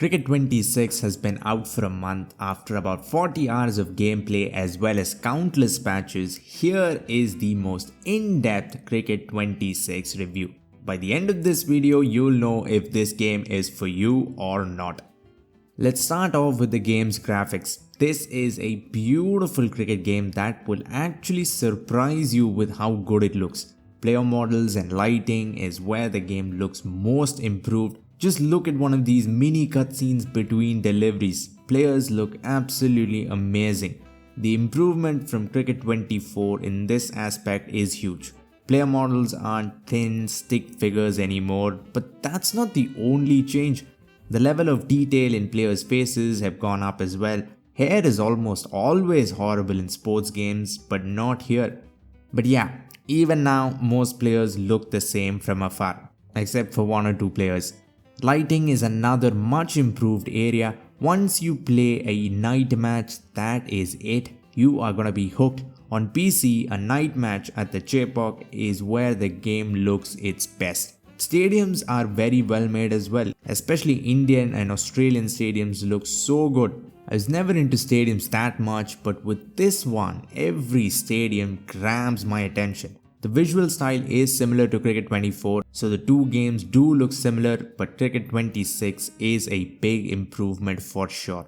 Cricket 26 has been out for a month. After about 40 hours of gameplay as well as countless patches, here is the most in-depth Cricket 26 review. By the end of this video, you'll know if this game is for you or not. Let's start off with the game's graphics. This is a beautiful cricket game that will actually surprise you with how good it looks. Player models and lighting is where the game looks most improved. Just look at one of these mini cutscenes between deliveries. Players look absolutely amazing. The improvement from Cricket 24 in this aspect is huge. Player models aren't thin stick figures anymore, but that's not the only change. The level of detail in players' faces have gone up as well. Hair is almost always horrible in sports games, but not here. But yeah, even now most players look the same from afar, except for one or two players. Lighting is another much improved area. Once you play a night match, that is it. You are gonna be hooked. On PC, a night match at the Chepauk is where the game looks its best. Stadiums are very well made as well, especially Indian and Australian stadiums look so good. I was never into stadiums that much, but with this one, every stadium grabs my attention. The visual style is similar to Cricket 24, so the two games do look similar, but Cricket 26 is a big improvement for sure.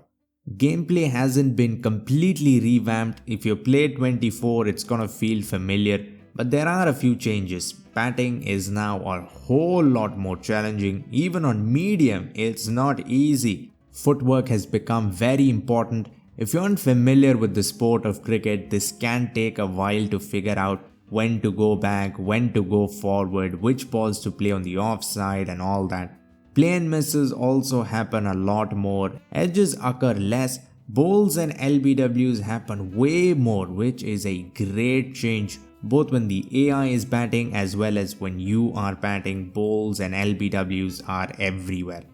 Gameplay hasn't been completely revamped. If you play 24, it's gonna feel familiar, but there are a few changes. Batting is now a whole lot more challenging. Even on medium, it's not easy. Footwork has become very important. If you aren't familiar with the sport of cricket, this can take a while to figure out when to go back, when to go forward, which balls to play on the offside and all that. Play and misses also happen a lot more, edges occur less, bowls and LBWs happen way more, which is a great change. Both when the AI is batting as well as when you are batting, bowls and LBWs are everywhere.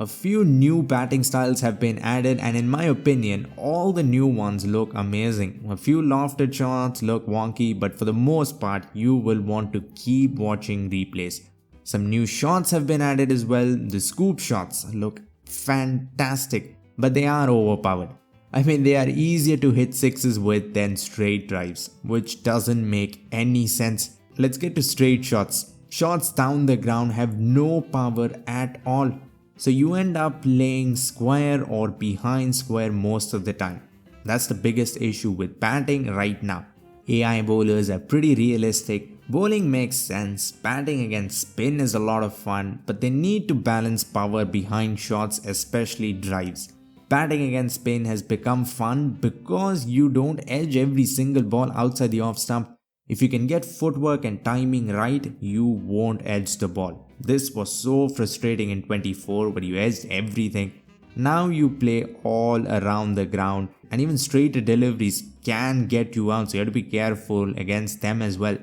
A few new batting styles have been added, and in my opinion, all the new ones look amazing. A few lofted shots look wonky, but for the most part, you will want to keep watching replays. Some new shots have been added as well. The scoop shots look fantastic, but they are overpowered. I mean, they are easier to hit sixes with than straight drives, which doesn't make any sense. Let's get to straight shots. Shots down the ground have no power at all. So you end up playing square or behind square most of the time. That's the biggest issue with batting right now. AI bowlers are pretty realistic. Bowling makes sense. Batting against spin is a lot of fun, but they need to balance power behind shots, especially drives. Batting against spin has become fun because you don't edge every single ball outside the off stump. If you can get footwork and timing right, you won't edge the ball. This was so frustrating in 24 where you edged everything. Now you play all around the ground, and even straighter deliveries can get you out, so you have to be careful against them as well.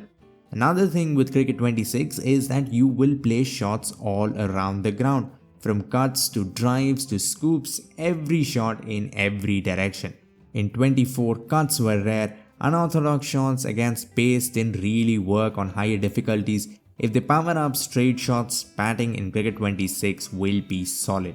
Another thing with Cricket 26 is that you will play shots all around the ground. From cuts to drives to scoops, every shot in every direction. In 24, cuts were rare. Unorthodox shots against pace didn't really work on higher difficulties. If they power up straight shots, batting in Cricket 26 will be solid.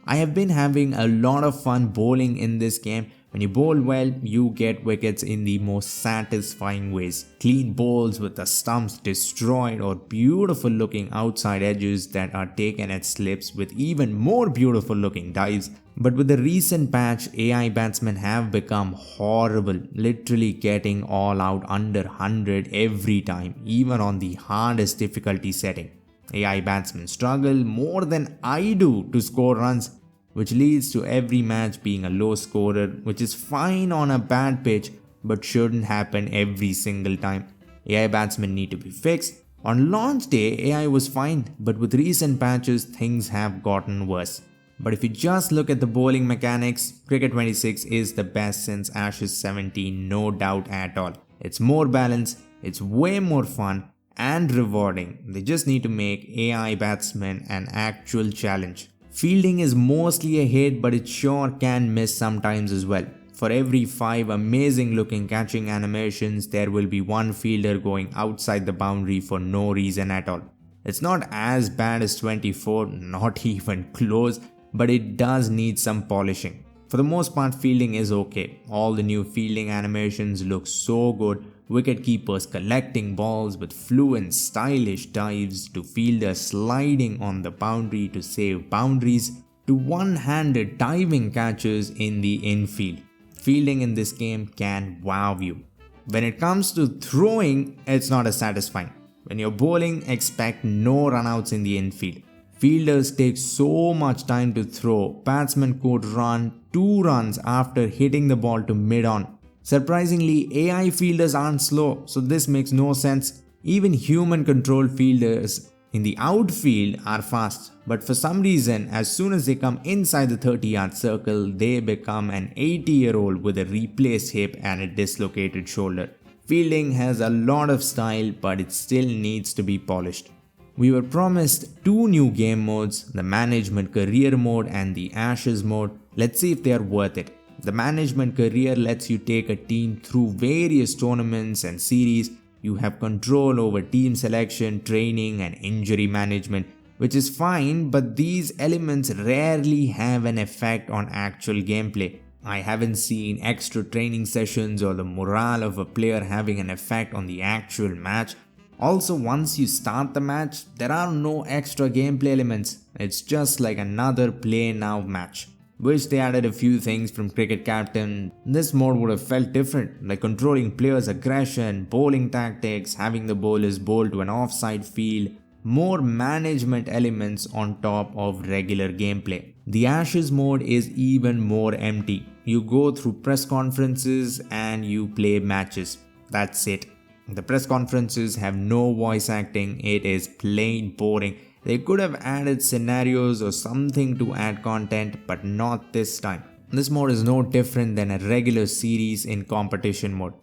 I have been having a lot of fun bowling in this game. When you bowl well, you get wickets in the most satisfying ways. Clean bowls with the stumps destroyed, or beautiful looking outside edges that are taken at slips with even more beautiful looking dives. But with the recent patch, AI batsmen have become horrible, literally getting all out under 100 every time, even on the hardest difficulty setting. AI batsmen struggle more than I do to score runs, which leads to every match being a low scorer, which is fine on a bad pitch but shouldn't happen every single time. AI batsmen need to be fixed. On launch day, AI was fine, but with recent patches, things have gotten worse. But if you just look at the bowling mechanics, Cricket 26 is the best since Ashes 17, no doubt at all. It's more balanced, it's way more fun and rewarding. They just need to make AI batsmen an actual challenge. Fielding is mostly a hit, but it sure can miss sometimes as well. For every 5 amazing looking catching animations, there will be one fielder going outside the boundary for no reason at all. It's not as bad as 24, not even close, but it does need some polishing. For the most part, fielding is okay. All the new fielding animations look so good. Wicket keepers collecting balls with fluent, stylish dives, to fielders sliding on the boundary to save boundaries, to one-handed diving catches in the infield. Fielding in this game can wow you. When it comes to throwing, it's not as satisfying. When you're bowling, expect no runouts in the infield. Fielders take so much time to throw. Batsmen could run 2 runs after hitting the ball to mid-on. Surprisingly, AI fielders aren't slow, so this makes no sense. Even human-controlled fielders in the outfield are fast, but for some reason, as soon as they come inside the 30-yard circle, they become an 80-year-old with a replaced hip and a dislocated shoulder. Fielding has a lot of style, but it still needs to be polished. We were promised 2 new game modes, the Management Career mode and the Ashes mode. Let's see if they are worth it. The Management Career lets you take a team through various tournaments and series. You have control over team selection, training and injury management, which is fine, but these elements rarely have an effect on actual gameplay. I haven't seen extra training sessions or the morale of a player having an effect on the actual match. Also, once you start the match, there are no extra gameplay elements. It's just like another play now match. Wish they added a few things from Cricket Captain. This mode would have felt different, like controlling players' aggression, bowling tactics, having the bowlers bowl to an offside field, more management elements on top of regular gameplay. The Ashes mode is even more empty. You go through press conferences and you play matches. That's it. The press conferences have no voice acting. It is plain boring. They could have added scenarios or something to add content, but not this time. This mode is no different than a regular series in competition mode.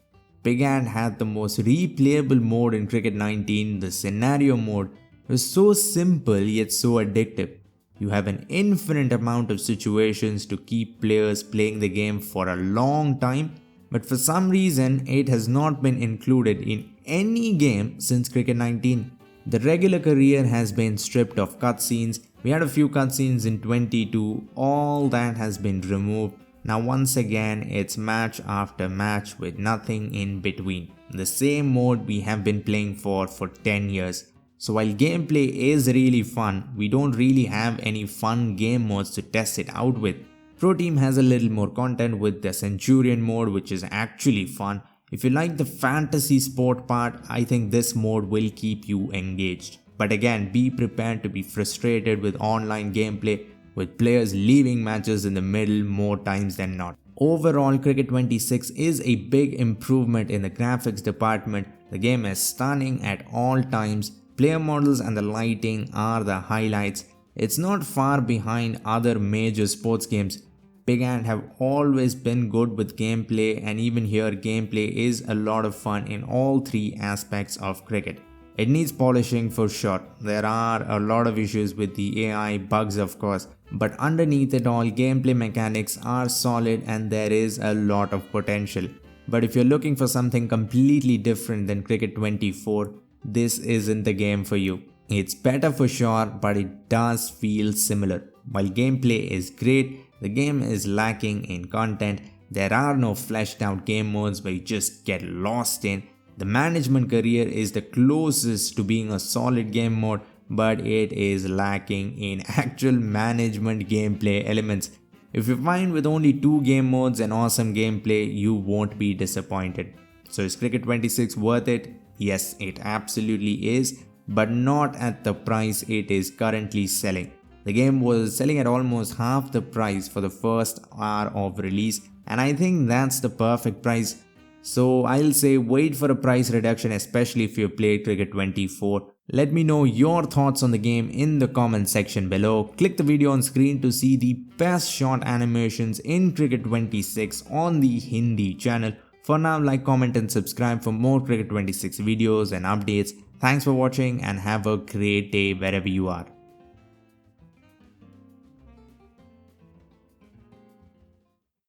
Big Ant had the most replayable mode in Cricket 19. The scenario mode was so simple yet so addictive. You have an infinite amount of situations to keep players playing the game for a long time, but for some reason it has not been included in any game since Cricket 19. The regular career has been stripped of cutscenes. We had a few cutscenes in 22, all that has been removed. Now once again it's match after match with nothing in between. The same mode we have been playing for 10 years. So while gameplay is really fun, we don't really have any fun game modes to test it out with. Pro Team has a little more content with the Centurion mode, which is actually fun. If you like the fantasy sport part, I think this mode will keep you engaged. But again, be prepared to be frustrated with online gameplay, with players leaving matches in the middle more times than not. Overall, Cricket 26 is a big improvement in the graphics department. The game is stunning at all times. Player models and the lighting are the highlights. It's not far behind other major sports games. Big Ant have always been good with gameplay, and even here gameplay is a lot of fun in all 3 aspects of cricket. It needs polishing for sure. There are a lot of issues with the AI, bugs of course, but underneath it all, gameplay mechanics are solid and there is a lot of potential. But if you're looking for something completely different than Cricket 24, this isn't the game for you. It's better for sure, but it does feel similar. While gameplay is great, the game is lacking in content. There are no fleshed out game modes where you just get lost in. The Management Career is the closest to being a solid game mode, but it is lacking in actual management gameplay elements. If you find with only 2 game modes and awesome gameplay, you won't be disappointed. So is Cricket 26 worth it? Yes, it absolutely is, but not at the price it is currently selling. The game was selling at almost half the price for the first hour of release, and I think that's the perfect price. So I'll say wait for a price reduction, especially if you played Cricket 24. Let me know your thoughts on the game in the comment section below. Click the video on screen to see the best shot animations in Cricket 26 on the Hindi channel. For now, like, comment and subscribe for more Cricket 26 videos and updates. Thanks for watching and have a great day wherever you are.